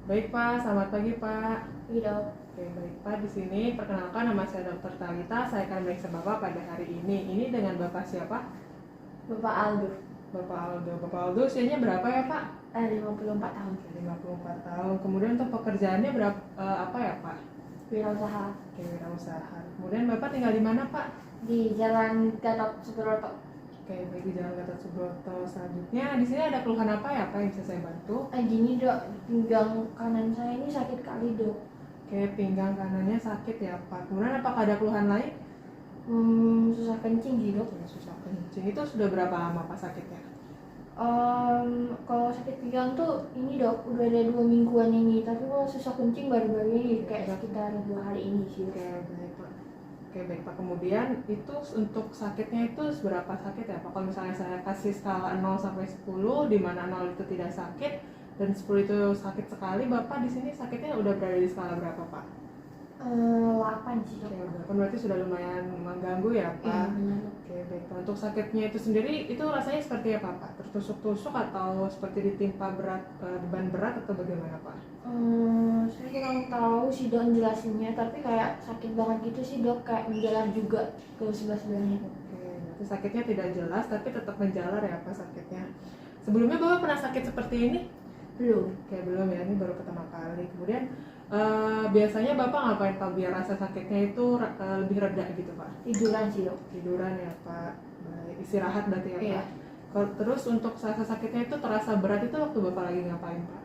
Baik Pak, selamat pagi Pak. Iya dok. Oke, baik Pak. Di sini perkenalkan nama saya Dr. Talita. Saya akan meriksa Bapak pada hari ini. Ini dengan Bapak siapa? Bapak Aldo. Bapak Aldo. Bapak Aldo usianya berapa ya Pak? 54 tahun. 54 tahun. Kemudian untuk pekerjaannya berapa apa ya Pak? Wirausaha Oke, wirausaha. Kemudian Bapak tinggal di mana Pak? di Jalan Gatot Subroto. Oke, baik di Jalan Gatot Subroto. Selanjutnya di sini ada keluhan apa ya Pak yang bisa saya bantu? Gini dok, pinggang kanan saya ini sakit kali dok. Oke, pinggang kanannya sakit ya Pak. Kemudian apakah ada keluhan lain? Susah kencing sih dok. Ya, susah kencing. Itu sudah berapa lama Pak sakitnya? Kalau sakit pinggang tuh ini dok, udah ada 2 mingguan ini. Tapi kalau susah kencing baru-baru ini kayak sekitar 2 hari ini sih dok. Oke, baik Pak. Oke, baik Pak. Kemudian itu untuk sakitnya itu seberapa sakit ya Pak? Kalau misalnya saya kasih skala 0 sampai 10, di mana 0 itu tidak sakit dan 10 itu sakit sekali, Bapak di sini sakitnya udah berada di skala berapa Pak? 8 sih dok. Oke, 8 berarti sudah lumayan mengganggu ya Pak? Benar dok. Oke, baik Pak. Untuk sakitnya itu sendiri itu rasanya seperti apa Pak? Tertusuk-tusuk atau seperti ditimpa beban berat atau bagaimana Pak? Saya kurang tahu sih dok jelasinnya, tapi kayak sakit banget gitu sih dok, kayak menjalar juga ke sebelah-sebelahnya. Oke, berarti sakitnya tidak jelas tapi tetap menjalar ya Pak sakitnya. Sebelumnya Bapak pernah sakit seperti ini? Belum. Oke, belum ya, ini baru pertama kali. Kemudian biasanya Bapak ngapain Pak biar rasa sakitnya itu lebih reda gitu Pak? Tiduran sih dok. Tiduran ya Pak. Baik, istirahat berarti ya Iya. Pak. Terus untuk rasa sakitnya itu terasa berat itu waktu Bapak lagi ngapain Pak?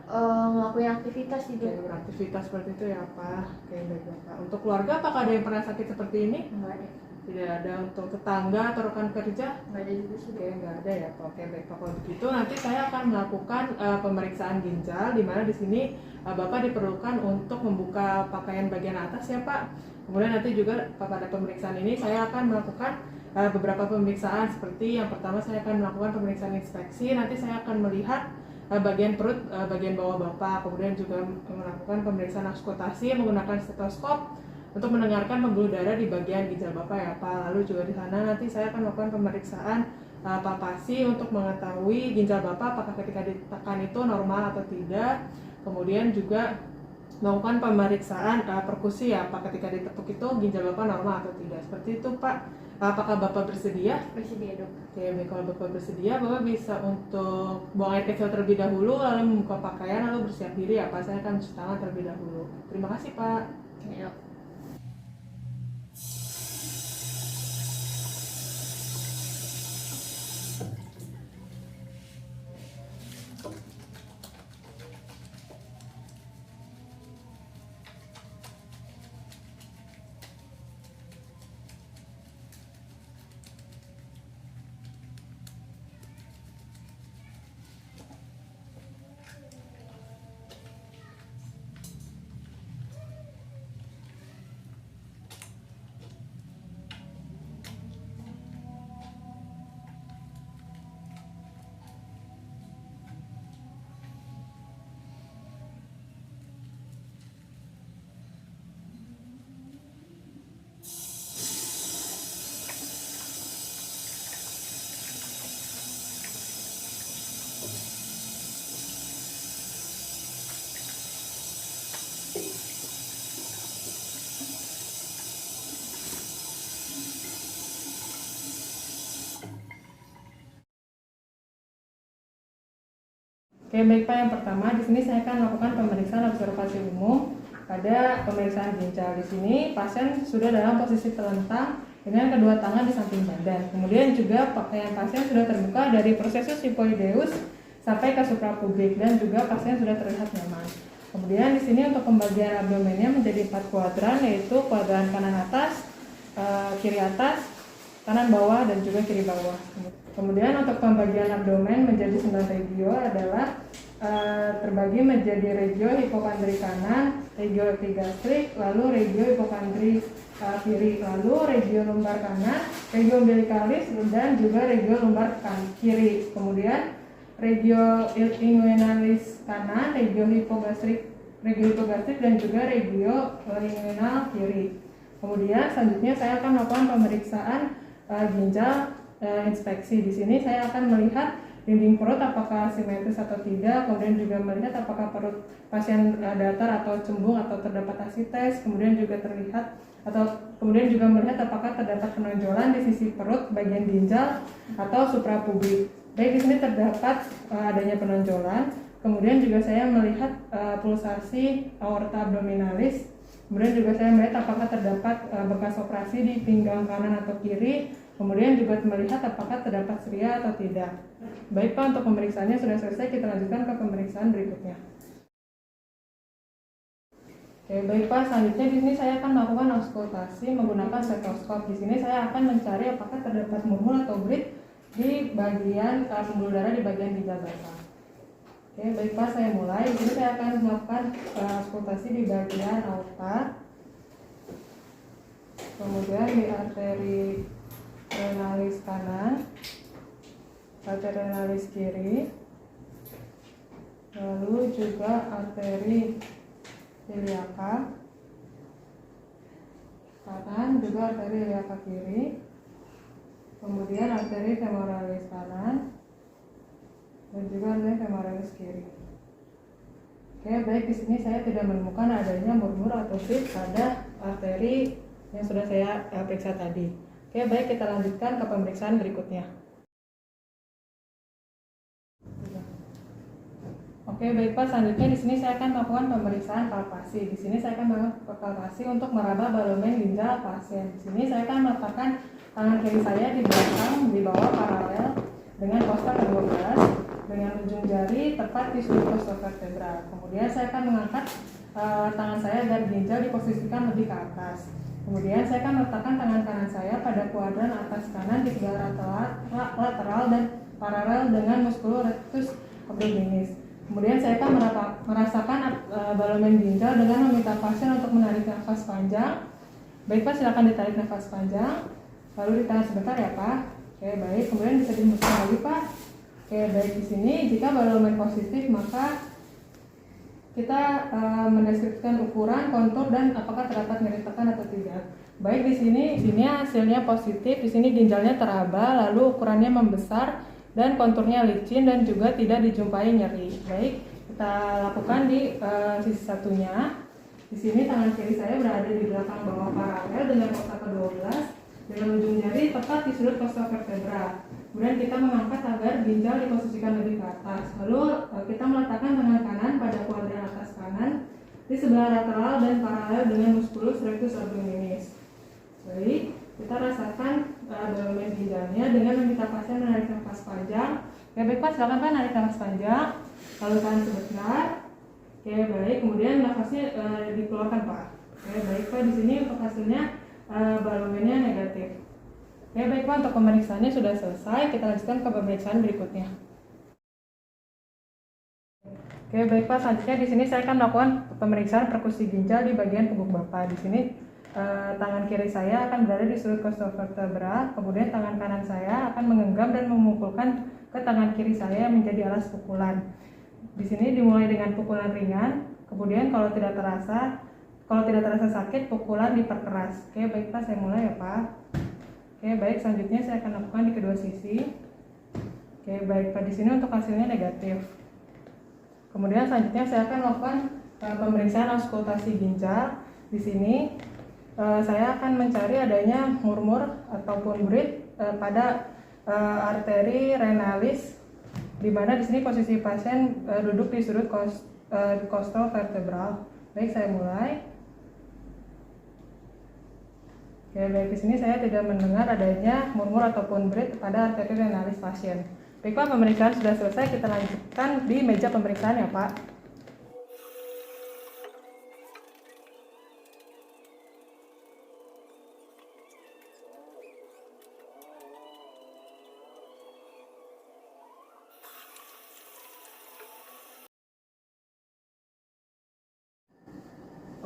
Ngelakuin aktivitas sih Oke, dok. beraktivitas seperti itu ya Pak. Oke, baik Bapak. Untuk keluarga apakah ada yang pernah sakit seperti ini? Enggak ada. Tidak ada. Untuk tetangga atau rekan kerja? Enggak ada juga sih Oke, dok. nggak ada ya Pak. Oke, baik Pak. Kalau begitu nanti saya akan melakukan pemeriksaan ginjal, di mana di sini Bapak diperlukan untuk membuka pakaian bagian atas ya Pak. Kemudian nanti juga pada pemeriksaan ini saya akan melakukan beberapa pemeriksaan, seperti yang pertama saya akan melakukan pemeriksaan inspeksi. Nanti saya akan melihat bagian perut, bagian bawah Bapak. Kemudian juga melakukan pemeriksaan auskultasi menggunakan stetoskop untuk mendengarkan pembuluh darah di bagian ginjal Bapak ya Pak. Lalu juga di sana nanti saya akan melakukan pemeriksaan palpasi untuk mengetahui ginjal Bapak apakah ketika ditekan itu normal atau tidak. Kemudian juga melakukan pemeriksaan perkusi ya Pak, ketika ditepuk itu ginjal Bapak normal atau tidak. Seperti itu Pak. Apakah Bapak bersedia? Bersedia dok. Oke, baik, kalau Bapak bersedia, Bapak bisa untuk buang air kecil terlebih dahulu, lalu membuka pakaian, lalu bersiap diri ya Pak. Saya akan cuci tangan terlebih dahulu. Terima kasih Pak. Ya dok. Oke, baik Pak. Yang pertama di sini saya akan melakukan pemeriksaan observasi umum pada pemeriksaan ginjal. Di sini pasien sudah dalam posisi terlentang dengan kedua tangan di samping badan. Kemudian juga pakaian pasien sudah terbuka dari prosesus sifoideus sampai ke suprapubik, dan juga pasien sudah terlihat nyaman. Kemudian di sini untuk pembagian abdomennya menjadi 4 kuadran, yaitu kuadran kanan atas, kiri atas, kanan bawah, dan juga kiri bawah. Kemudian untuk pembagian abdomen menjadi 9 regio adalah terbagi menjadi regio hipokondri kanan, regio epigastrik, lalu regio hipokondri kiri, lalu regio lumbar kanan, regio umbilikalis, dan juga regio lumbar kiri. Kemudian regio inguinalis kanan, regio hipogastrik, dan juga regio inguinal kiri. Kemudian selanjutnya saya akan melakukan pemeriksaan ginjal inspeksi. Di sini saya akan melihat dinding perut apakah simetris atau tidak, kemudian juga melihat apakah perut pasien datar atau cembung atau terdapat asites, kemudian juga melihat apakah terdapat penonjolan di sisi perut, bagian ginjal atau suprapubik. Baik, di sini terdapat adanya penonjolan. Kemudian juga saya melihat pulsasi aorta abdominalis. Kemudian juga saya melihat apakah terdapat bekas operasi di pinggang kanan atau kiri. Kemudian juga melihat apakah terdapat seria atau tidak. Baik Pak, untuk pemeriksaannya sudah selesai, kita lanjutkan ke pemeriksaan berikutnya. Oke, baik Pak, selanjutnya di sini saya akan melakukan auskultasi menggunakan stetoskop. Di sini saya akan mencari apakah terdapat murmur atau berit di bagian pembuluh darah di bagian ginjal basal. Oke, baik Pak, saya mulai. Di sini saya akan melakukan auskultasi di bagian aorta, kemudian di arteri renalis kanan, arteri renalis kiri, lalu juga arteri iliaka kanan, juga arteri iliaka kiri, kemudian arteri femoralis kanan, dan juga arteri femoralis kiri. Oke, baik, di sini saya tidak menemukan adanya murmur atau berit pada arteri yang sudah saya periksa tadi. Oke, baik, kita lanjutkan ke pemeriksaan berikutnya. Oke, baik Pak, selanjutnya di sini saya akan melakukan pemeriksaan palpasi. Di sini saya akan melakukan palpasi untuk meraba balomen ginjal pasien. Di sini saya akan meletakkan tangan kiri saya di belakang, di bawah paralel dengan kosta ke-12 dengan ujung jari tepat di sudut costovertebral. Kemudian saya akan mengangkat tangan saya agar ginjal diposisikan lebih ke atas. Kemudian saya akan meletakkan tangan kanan saya pada kuadran atas kanan di sebelah lateral dan paralel dengan musculus rectus abdominis. Kemudian saya akan merasakan balomen ginjal dengan meminta pasien untuk menarik nafas panjang. Baik Pak, silakan ditarik nafas panjang, lalu ditahan sebentar ya Pak. Oke, baik, kemudian bisa dihembuskan lagi Pak. Oke, baik, di sini jika balomen positif maka kita mendeskripsikan ukuran, kontur, dan apakah terdapat nyeri tekan atau tidak. Baik, di sini ini hasilnya positif. Di sini ginjalnya teraba, lalu ukurannya membesar dan konturnya licin dan juga tidak dijumpai nyeri. Baik, kita lakukan di sisi satunya. Di sini tangan kiri saya berada di belakang bawah paralel dengan kosta ke-12 dengan ujung jari tepat di sudut costovertebral. Kemudian kita mengangkat agar ginjal diposisikan lebih ke atas. Lalu kita meletakkan tangan kanan pada kuadran atas kanan di sebelah lateral dan paralel dengan musculus rectus abdominis. Baik, kita rasakan balomen ginjalnya dengan meminta pasien menarik nafas panjang. Oke, baik Pak, silakan Pak narik nafas panjang. Lalu tahan sebentar. Oke, baik, kemudian nafasnya dikeluarkan Pak. Oke, baik Pak, di sini untuk hasilnya balomennya negatif. Oke, baik Pak, untuk pemeriksaannya sudah selesai. Kita lanjutkan ke pemeriksaan berikutnya. Oke, baik Pak, selanjutnya di sini saya akan melakukan pemeriksaan perkusi ginjal di bagian punggung Bapak. Di sini tangan kiri saya akan berada di sudut costovertebral, kemudian tangan kanan saya akan menggenggam dan memukulkan ke tangan kiri saya menjadi alas pukulan. Di sini dimulai dengan pukulan ringan, kemudian kalau tidak terasa sakit, pukulan diperkeras. Oke, baik Pak, saya mulai ya Pak. Oke, baik, selanjutnya saya akan lakukan di kedua sisi. Oke, baik Pak, di sini untuk hasilnya negatif. Kemudian selanjutnya saya akan melakukan pemeriksaan auskultasi ginjal. Di sini saya akan mencari adanya murmur ataupun berit pada arteri renalis, di mana di sini posisi pasien duduk di sudut costovertebral. Baik, saya mulai. Oke, baik, di sini saya tidak mendengar adanya murmur ataupun berit pada arteri renalis pasien. Baik Pak, pemeriksaan sudah selesai. Kita lanjutkan di meja pemeriksaan ya Pak.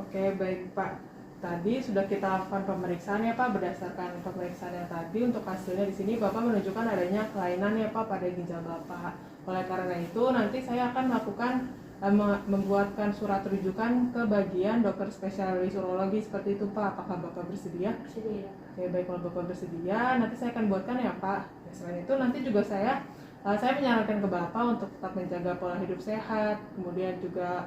Oke, baik Pak. Tadi sudah kita lakukan pemeriksaan ya Pak. Berdasarkan pemeriksaan yang tadi, untuk hasilnya di sini Bapak menunjukkan adanya kelainan ya Pak pada ginjal Bapak. Oleh karena itu nanti saya akan melakukan membuatkan surat rujukan ke bagian dokter spesialis urologi seperti itu Pak. Apakah Bapak bersedia? Bersedia. Oke, baik, kalau Bapak bersedia nanti saya akan buatkan ya Pak. Selain itu nanti juga saya Saya menyarankan ke Bapak untuk tetap menjaga pola hidup sehat, kemudian juga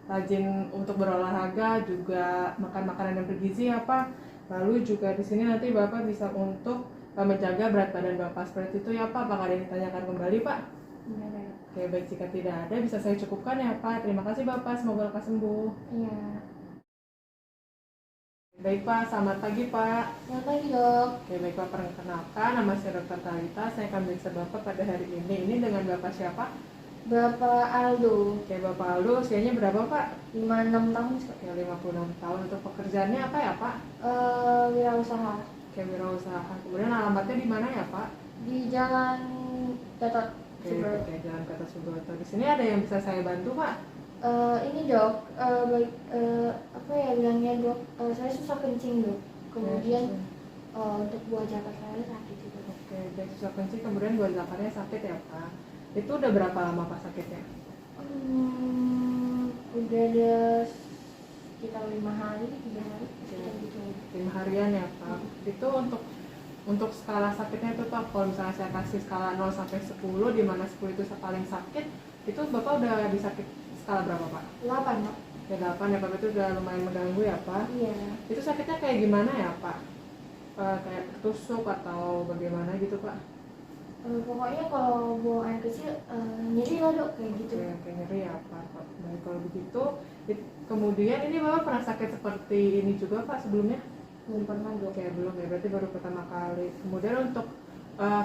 rajin untuk berolahraga, juga makan makanan yang bergizi ya Pak. Lalu juga di sini nanti Bapak bisa untuk menjaga berat badan Bapak seperti itu ya Pak. Apakah ada yang ditanyakan kembali Pak? Iya, ada. Oke, baik, jika tidak ada bisa saya cukupkan ya Pak. Terima kasih Bapak, semoga lekas sembuh. Iya. Baik Pak, selamat pagi Pak. Selamat pagi dok. Oke, baik Pak, perkenalkan nama saya Dr. Talita. Saya akan periksa Bapak pada hari ini. Ini dengan Bapak siapa? Bapak Aldo. Oke, Bapak Aldo, usianya berapa Pak? 56 tahun. Oke, 56 tahun. Untuk pekerjaannya apa ya Pak? Wirausaha Oke, wirausaha. Kemudian alamatnya di mana ya Pak? di Jalan Gatot Oke, Subroto. oke, Jalan Gatot Subroto. Di sini ada yang bisa saya bantu Pak? Ini dok, apa ya bilangnya dok? Saya susah kencing dok. Kemudian untuk buah jaket saya sakit juga dok. Oke, baik, susah kencing, kemudian buah zakarnya sakit ya Pak. Itu udah berapa lama Pak sakitnya? Udah ada sekitar 5 hari, 3 hari, sekitar gitu. 5 harian ya Pak. Itu untuk skala sakitnya itu Pak, kalau misalnya saya kasih skala 0 sampai 10, di mana 10 itu paling sakit, itu Bapak udah di sakit skala berapa Pak? 8 dok. Ya 8 ya Pak, itu udah lumayan mengganggu ya Pak. Iya. Itu sakitnya kayak gimana ya Pak? Kayak ketusuk atau bagaimana gitu Pak? Pokoknya kalau buang air kecil nyeri lah dok kayak gitu. Oke, kayak nyeri ya Pak. Baik, kalau begitu, kemudian ini Bapak pernah sakit seperti ini juga Pak sebelumnya? Belum pernah dok. Oke, belum ya, berarti baru pertama kali. Kemudian untuk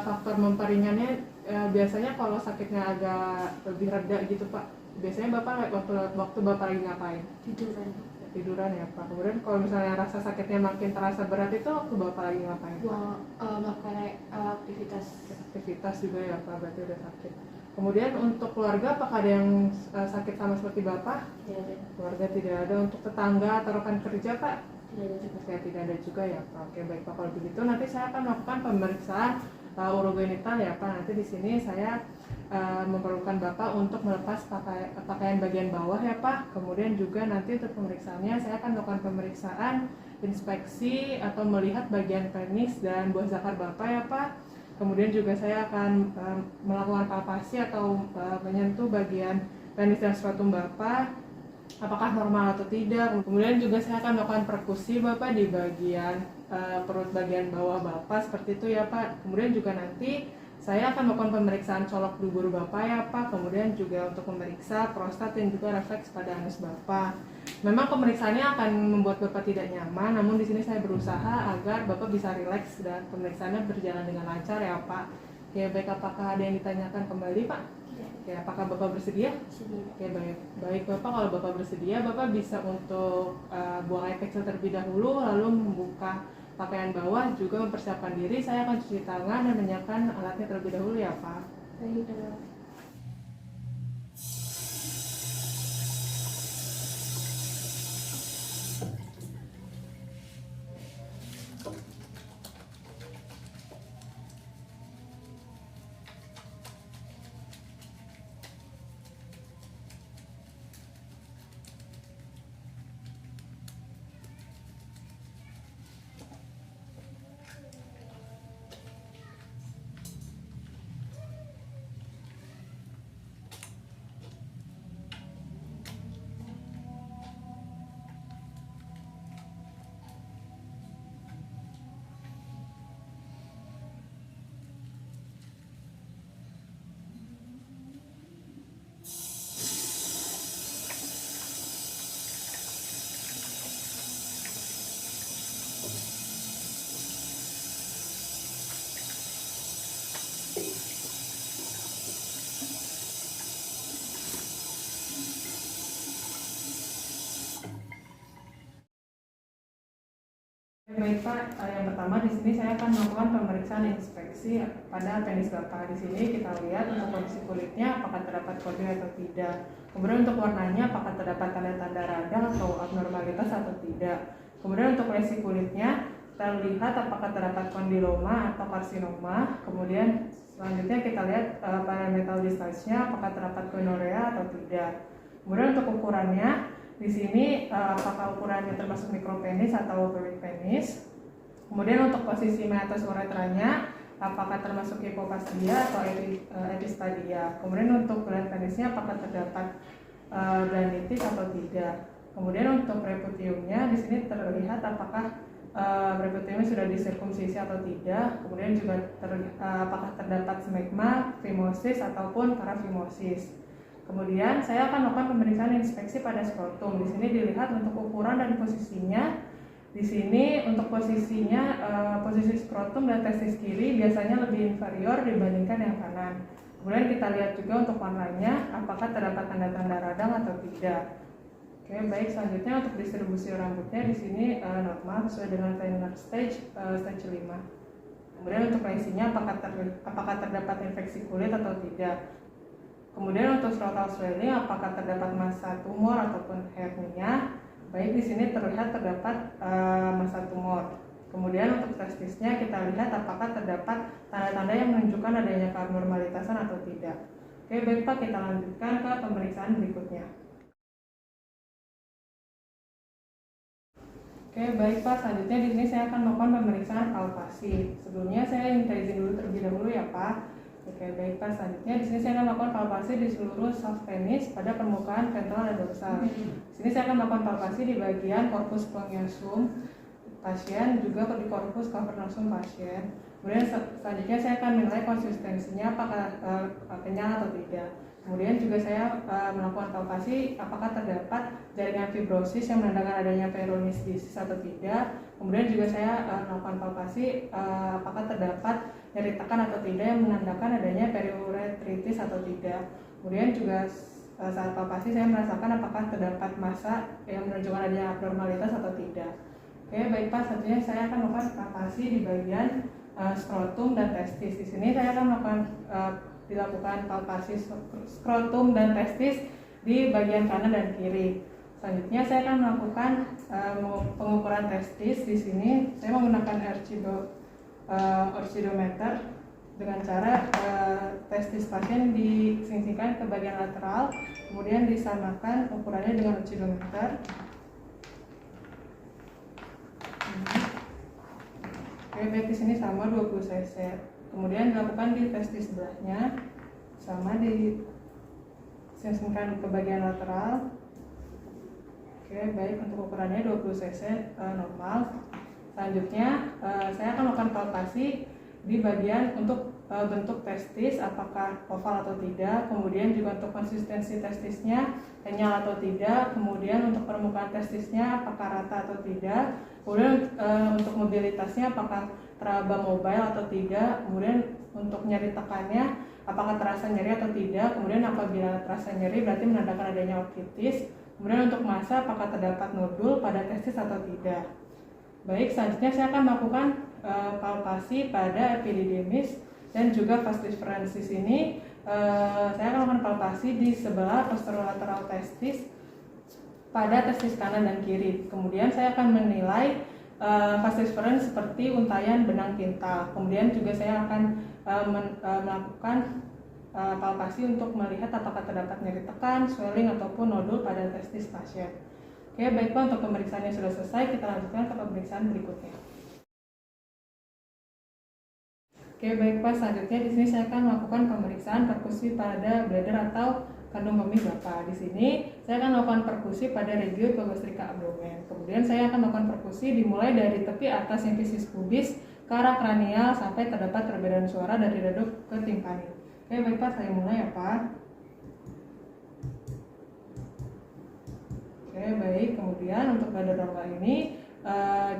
faktor memperingannya, biasanya kalau sakitnya agak lebih reda gitu Pak, biasanya Bapak waktu Bapak lagi ngapain? Tiduran. Tiduran ya Pak. Kemudian kalau misalnya rasa sakitnya makin terasa berat itu waktu Bapak lagi ngapain? Melakukan Aktivitas juga ya Pak, berarti udah sakit. Kemudian untuk keluarga, apakah ada yang sakit sama seperti Bapak? tidak ada. Keluarga tidak ada. Untuk tetangga atau rekan kerja Pak? Tidak ada juga. Saya tidak ada juga ya Pak. Oke, baik Pak, kalau begitu nanti saya akan melakukan pemeriksaan urogenital ya Pak. Nanti di sini saya memerlukan Bapak untuk melepas pakaian bagian bawah ya Pak. Kemudian juga nanti untuk pemeriksaannya saya akan melakukan pemeriksaan inspeksi atau melihat bagian penis dan buah zakar Bapak ya Pak. Kemudian juga saya akan melakukan palpasi atau menyentuh bagian penis dan skrotum Bapak, apakah normal atau tidak. Kemudian juga saya akan melakukan perkusi Bapak di bagian perut bagian bawah Bapak, seperti itu ya Pak. Kemudian juga nanti saya akan melakukan pemeriksaan colok dubur Bapak ya Pak. Kemudian juga untuk memeriksa prostat dan juga refleks pada anus Bapak. Memang pemeriksaannya akan membuat Bapak tidak nyaman, namun di sini saya berusaha agar Bapak bisa rileks dan pemeriksaannya berjalan dengan lancar ya Pak. Oke, baik, apakah ada yang ditanyakan kembali Pak? Tidak. Oke, apakah Bapak bersedia? Sedih. Oke, baik Bapak, kalau Bapak bersedia, Bapak bisa untuk buang air kecil terlebih dahulu, lalu membuka pakaian bawah, juga mempersiapkan diri. Saya akan cuci tangan dan menyiapkan alatnya terlebih dahulu ya Pak. Baik dok. Baik Pak, yang pertama di sini saya akan melakukan pemeriksaan inspeksi pada penis Bapak. Di sini kita lihat untuk kondisi kulitnya apakah terdapat kode atau tidak. Kemudian untuk warnanya apakah terdapat tanda-tanda radang atau abnormalitas atau tidak. Kemudian untuk lesi kulitnya kita lihat apakah terdapat kondiloma atau karsinoma. Kemudian selanjutnya kita lihat parameter distansnya apakah terdapat gonorea atau tidak. Kemudian untuk ukurannya di sini apakah ukurannya termasuk mikropenis atau pubic penis. Kemudian untuk posisi meatus uretranya apakah termasuk hypophagia atau epistadia. Kemudian untuk gland penisnya apakah terdapat glanditis atau tidak. Kemudian untuk preputiumnya di sini terlihat apakah preputiumnya sudah disirkumsisi atau tidak. Kemudian juga apakah terdapat smegma, phimosis ataupun parafimosis. Kemudian saya akan melakukan pemeriksaan inspeksi pada skrotum. Di sini dilihat untuk ukuran dan posisinya. Di sini untuk posisinya posisi skrotum dan testis kiri biasanya lebih inferior dibandingkan yang kanan. Kemudian kita lihat juga untuk warnanya apakah terdapat tanda-tanda radang atau tidak. Oke, baik, selanjutnya untuk distribusi rambutnya di sini normal sesuai dengan Wegener stage 5. Kemudian untuk lesinya apakah terdapat infeksi kulit atau tidak. Kemudian untuk scrotal swelling apakah terdapat massa tumor ataupun hernia. Baik, di sini terlihat terdapat massa tumor. Kemudian untuk testisnya kita lihat apakah terdapat tanda-tanda yang menunjukkan adanya keabnormalitasan atau tidak. Oke, baik Pak, kita lanjutkan ke pemeriksaan berikutnya. Oke, baik Pak, selanjutnya di sini saya akan melakukan pemeriksaan palpasi. Sebelumnya saya minta izin dulu terlebih dahulu ya Pak. Oke, baik Pak, selanjutnya di sini saya akan melakukan palpasi di seluruh shaft penis pada permukaan ventral dan dorsal. Di sini saya akan melakukan palpasi di bagian corpus spongiosum pasien, juga di corpus cavernosum pasien. Kemudian selanjutnya saya akan menilai konsistensinya apakah kenyal atau tidak. Kemudian juga saya melakukan palpasi apakah terdapat jaringan fibrosis yang menandakan adanya Peyronie's disease atau tidak. Kemudian juga saya melakukan palpasi apakah terdapat nyeri tekan atau tidak yang menandakan adanya periuretritis atau tidak. Kemudian juga saat palpasi saya merasakan apakah terdapat massa yang menunjukkan adanya abnormalitas atau tidak. Oke, baik Pak, selanjutnya saya akan melakukan palpasi di bagian skrotum dan testis. Di sini saya akan melakukan dilakukan palpasi skrotum dan testis di bagian kanan dan kiri. Selanjutnya saya akan melakukan pengukuran testis. Di sini saya menggunakan orchidometer dengan cara testis pasien disingkirkan ke bagian lateral, kemudian disamakan ukurannya dengan orchidometer. Oke, baik, di sini sama 20 cc. Kemudian dilakukan di testis sebelahnya, sama disingkirkan ke bagian lateral. Oke, baik, untuk ukurannya 20 cc normal. Selanjutnya saya akan melakukan palpasi di bagian untuk bentuk testis apakah oval atau tidak, kemudian juga untuk konsistensi testisnya kenyal atau tidak, kemudian untuk permukaan testisnya apakah rata atau tidak, kemudian untuk mobilitasnya apakah teraba mobile atau tidak, kemudian untuk nyeri tekannya apakah terasa nyeri atau tidak, kemudian apabila terasa nyeri berarti menandakan adanya ortitis, kemudian untuk massa apakah terdapat nodul pada testis atau tidak. Baik, selanjutnya saya akan melakukan palpasi pada epididymis dan juga vas deferens. Di sini saya akan melakukan palpasi di sebelah posterolateral testis pada testis kanan dan kiri. Kemudian saya akan menilai vas deferens seperti untayan benang kintal. Kemudian juga saya akan melakukan palpasi untuk melihat apakah terdapat nyeri tekan, swelling ataupun nodul pada testis pasien. Oke, baik Pak, untuk pemeriksaannya sudah selesai, kita lanjutkan ke pemeriksaan berikutnya. Oke, baik Pak, selanjutnya di sini saya akan melakukan pemeriksaan perkusi pada bladder atau kandung kemih Bapak. Di sini saya akan melakukan perkusi pada regio hipogastrika abdomen. Kemudian saya akan melakukan perkusi dimulai dari tepi atas simfisis pubis ke arah kranial sampai terdapat perbedaan suara dari dada ke timpani. Oke, baik Pak, saya mulai ya Pak. Oke, baik. Kemudian untuk bladder normal ini,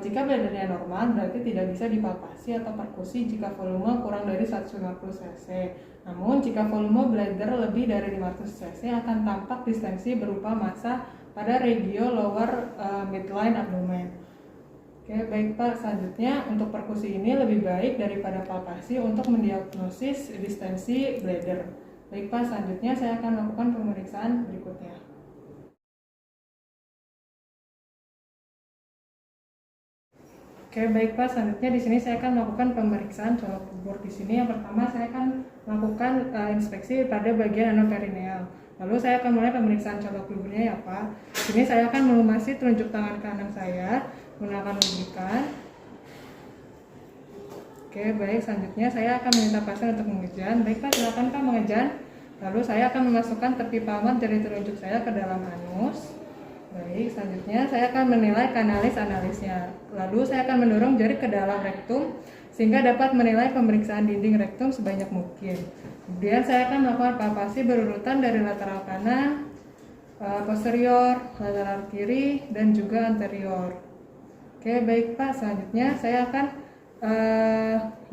jika bladdernya normal berarti tidak bisa dipalpasi atau perkusi jika volume kurang dari 150 cc. Namun jika volume bladder lebih dari 500 cc akan tampak distensi berupa massa pada regio lower midline abdomen. Oke, baik Pak. Selanjutnya untuk perkusi ini lebih baik daripada palpasi untuk mendiagnosis distensi bladder. Baik Pak, selanjutnya saya akan melakukan pemeriksaan berikutnya. Oke, baik Pak, selanjutnya di sini saya akan melakukan pemeriksaan colok kubur. Di sini yang pertama saya akan melakukan inspeksi pada bagian anoperineal. Lalu saya akan mulai pemeriksaan colok kuburnya ya Pak. Di sini saya akan melumasi telunjuk tangan kanan saya menggunakan lubrikan. Oke, baik. Selanjutnya saya akan meminta pasien untuk mengejan. Baik Pak, silakan Pak mengejan. Lalu saya akan memasukkan tepi palmar jari telunjuk saya ke dalam anus. Baik, selanjutnya saya akan menilai kanalis-analisnya. Lalu saya akan mendorong jari ke dalam rektum sehingga dapat menilai pemeriksaan dinding rektum sebanyak mungkin. Kemudian saya akan melakukan palpasi berurutan dari lateral kanan, posterior, lateral kiri, dan juga anterior. Oke, baik Pak. Selanjutnya saya akan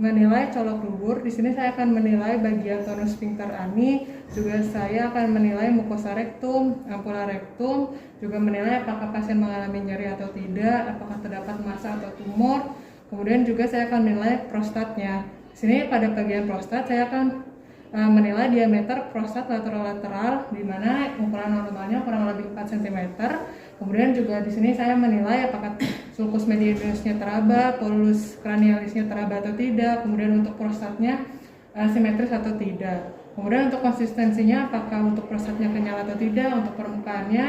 menilai colok dubur. Di sini saya akan menilai bagian tonus sphincter ani, juga saya akan menilai mukosa rektum, ampula rektum, juga menilai apakah pasien mengalami nyeri atau tidak, apakah terdapat massa atau tumor. Kemudian juga saya akan menilai prostatnya. Di sini pada bagian prostat saya akan menilai diameter prostat lateral-lateral, di mana ukuran normalnya kurang lebih 4 cm. Kemudian juga di sini saya menilai apakah sulcus medianisnya teraba, polus cranialisnya teraba atau tidak. Kemudian untuk prostatnya simetris atau tidak. Kemudian untuk konsistensinya, apakah untuk prostatnya kenyal atau tidak. Untuk permukaannya,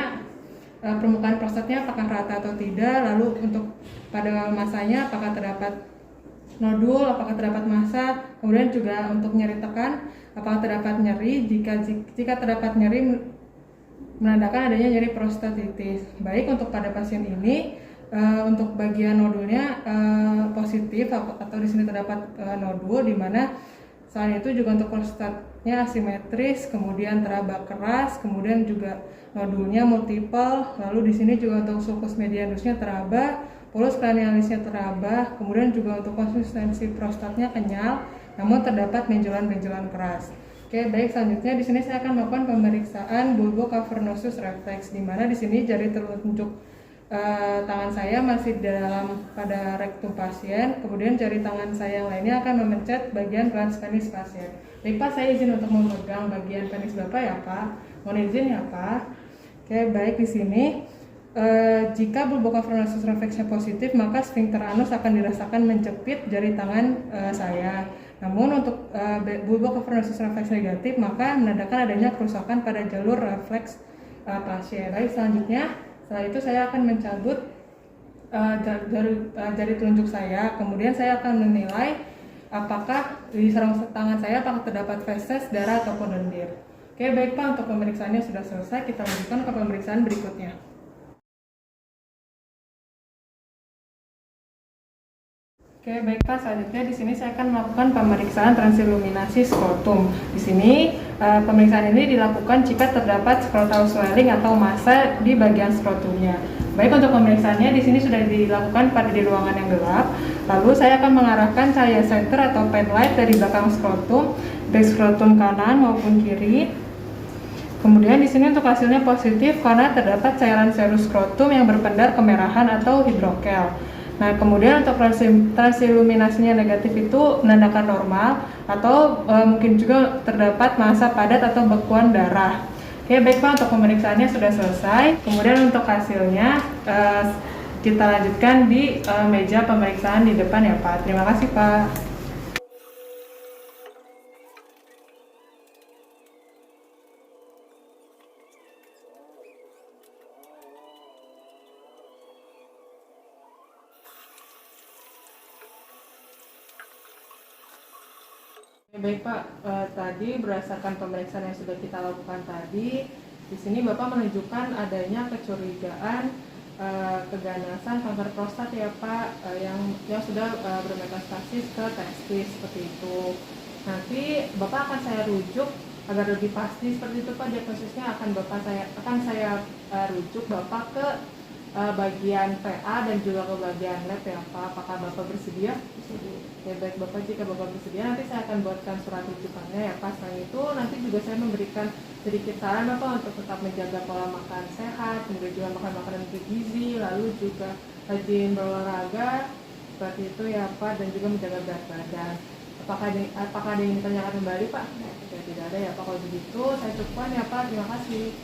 permukaan prostatnya apakah rata atau tidak. Lalu untuk pada masanya apakah terdapat nodul, apakah terdapat massa. Kemudian juga untuk nyeri tekan, apakah terdapat nyeri. Jika terdapat nyeri, menandakan adanya nyeri prostatitis. Baik, untuk pada pasien ini untuk bagian nodulnya positif atau di sini terdapat nodul, di mana selain itu juga untuk prostatnya asimetris, kemudian teraba keras, kemudian juga nodulnya multiple. Lalu di sini juga untuk sulcus medianusnya teraba, polus cranialisnya teraba, kemudian juga untuk konsistensi prostatnya kenyal, namun terdapat benjolan-benjolan keras. Oke, baik. Selanjutnya di sini saya akan melakukan pemeriksaan bulbocavernosus reflex, di mana di sini jari telunjuk tangan saya masih dalam pada rektum pasien, kemudian jari tangan saya yang lainnya akan memencet bagian glans penis pasien. Baik Pak, saya izin untuk memegang bagian penis Bapak ya Pak. Mohon izin ya Pak. Oke, baik. Di sini jika bulbocavernosus reflexnya positif, maka sphincter anus akan dirasakan menjepit jari tangan saya. Namun untuk bulbocavernosus reflex negatif, maka menandakan adanya kerusakan pada jalur refleks pasien. Baik, selanjutnya setelah itu saya akan mencabut jari telunjuk saya. Kemudian saya akan menilai apakah di sarung tangan saya apakah terdapat feses, darah ataupun lendir. Oke, baik Pak, untuk pemeriksaannya sudah selesai. Kita lanjutkan ke pemeriksaan berikutnya. Oke, baik Pak. Selanjutnya di sini saya akan melakukan pemeriksaan transiluminasi skrotum. Di sini pemeriksaan ini dilakukan jika terdapat scrotal swelling atau massa di bagian skrotumnya. Baik, untuk pemeriksaannya di sini sudah dilakukan pada di ruangan yang gelap. Lalu saya akan mengarahkan cahaya center atau penlight dari belakang skrotum, baik skrotum kanan maupun kiri. Kemudian di sini untuk hasilnya positif karena terdapat cairan serus skrotum yang berpendar kemerahan atau hidrokel. Nah, kemudian untuk transiluminasinya negatif itu menandakan normal atau mungkin juga terdapat massa padat atau bekuan darah. Oke, baik Pak, untuk pemeriksaannya sudah selesai. Kemudian untuk hasilnya kita lanjutkan di meja pemeriksaan di depan ya Pak. Terima kasih Pak. Baik Pak, tadi berdasarkan pemeriksaan yang sudah kita lakukan tadi, di sini Bapak menunjukkan adanya kecurigaan keganasan kanker prostat ya Pak, yang sudah bermetastasis ke testis seperti itu. Nanti Bapak akan saya rujuk agar lebih pasti seperti itu Pak, diagnosisnya akan saya rujuk Bapak ke bagian PA dan juga ke bagian lab ya Pak. Apakah Bapak bersedia? Ya baik Bapak, jika Bapak bersedia nanti saya akan buatkan surat rujukannya ya Pak. Selain itu nanti juga saya memberikan sedikit saran Bapak untuk tetap menjaga pola makan sehat, kemudian juga makan makanan bergizi, lalu juga rajin berolahraga seperti itu ya Pak, dan juga menjaga berat badan. Apakah ada yang ditanyakan kembali Pak? Ya, tidak ada ya Pak. Kalau begitu saya cukupkan ya Pak. Terima kasih.